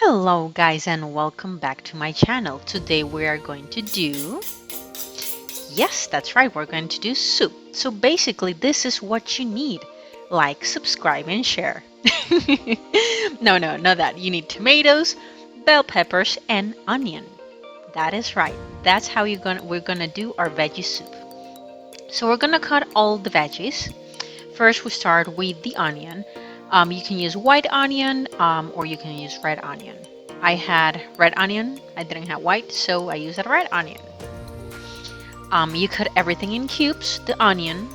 Hello guys and welcome back to my channel. Today we are going to do, yes, that's right, we're going to do soup. So basically this is what you need. Like, subscribe and share. No, not that. You need tomatoes, bell peppers and onion. That is right. That's how we're gonna do our veggie soup. So we're gonna cut all the veggies. First we start with the onion. You can use white onion or you can use red onion. I had red onion. I didn't have white, so I used a red onion. You cut everything in cubes, the onion,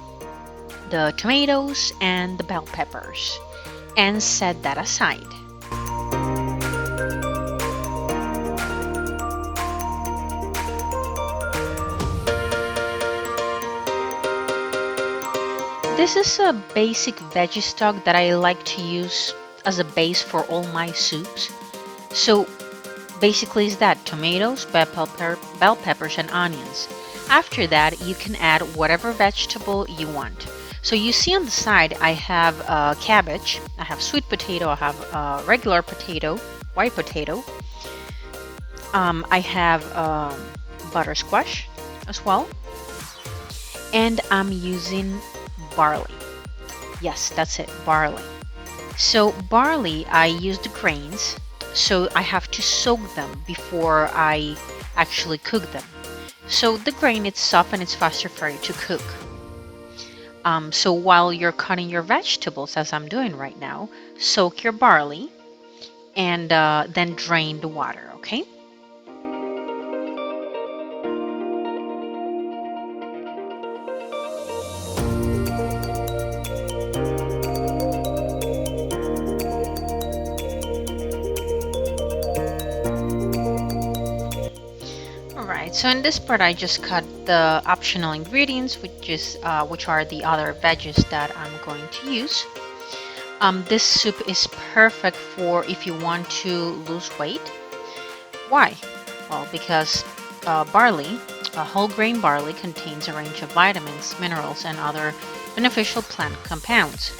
the tomatoes, and the bell peppers, and set that aside. This is a basic veggie stock that I like to use as a base for all my soups. So basically is that tomatoes, bell peppers and onions. After that you can add whatever vegetable you want. So you see on the side I have cabbage, I have sweet potato, I have regular potato, white potato. I have butter squash as well. And I'm using barley. Yes, that's it, barley. So barley, I use the grains, so I have to soak them before I actually cook them. So the grain, it's soft and it's faster for you to cook. So while you're cutting your vegetables, as I'm doing right now, soak your barley and then drain the water, okay? Alright, so in this part I just cut the optional ingredients, which are the other veggies that I'm going to use. This soup is perfect for if you want to lose weight. Why? Well, because barley, whole grain barley, contains a range of vitamins, minerals, and other beneficial plant compounds.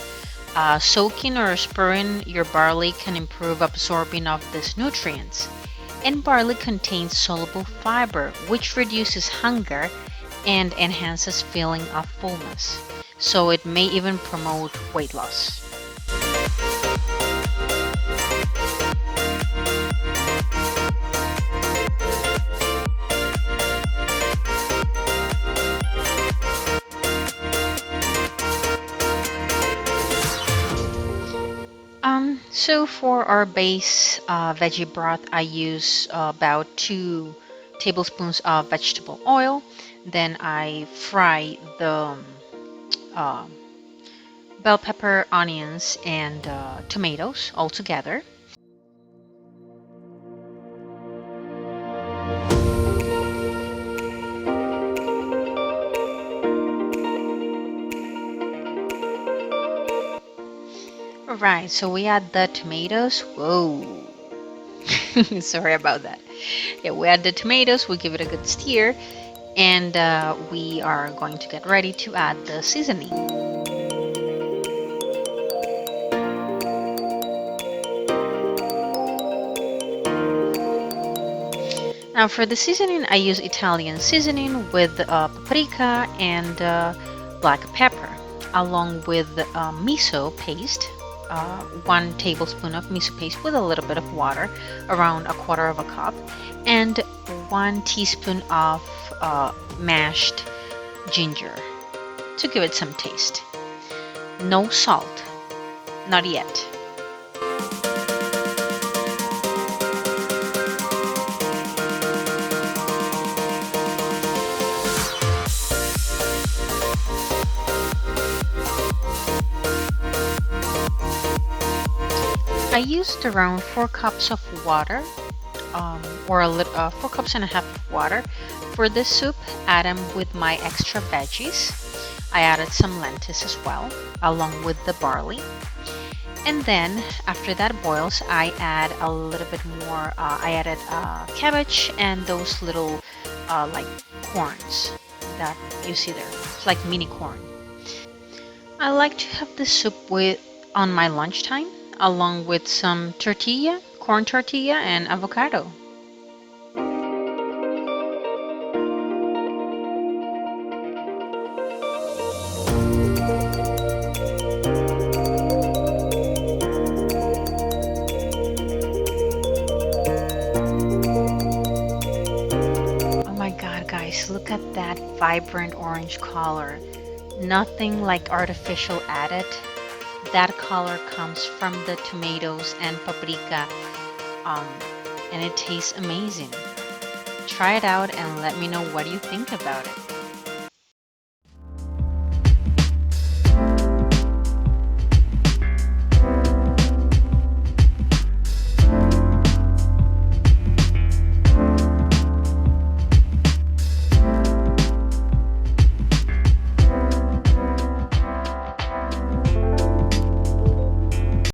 Soaking or spurring your barley can improve absorbing of these nutrients. And barley contains soluble fiber, which reduces hunger and enhances feeling of fullness. So it may even promote weight loss. So for our base veggie broth, I use about 2 tablespoons of vegetable oil. Then I fry the uh, bell pepper, onions, and tomatoes all together. Alright, so we add the tomatoes. Whoa! Sorry about that. Yeah, we add the tomatoes, we give it a good stir, and we are going to get ready to add the seasoning. Now for the seasoning, I use Italian seasoning with paprika and black pepper, along with miso paste. 1 tablespoon of miso paste with a little bit of water, around 1/4 cup, and 1 teaspoon of mashed ginger to give it some taste. No salt, not yet. I used around 4 cups of water, or 4 cups and a half of water for this soup. Add them with my extra veggies. I added some lentils as well, along with the barley. And then after that boils, I add a little bit more. I added cabbage and those little like corns that you see there. It's like mini corn. I like to have the soup on my lunchtime, along with some tortilla, corn tortilla, and avocado. Oh my god, guys, look at that vibrant orange color. Nothing like artificial added. That color comes from the tomatoes and paprika, um, and it tastes amazing. Try it out and let me know what you think about it.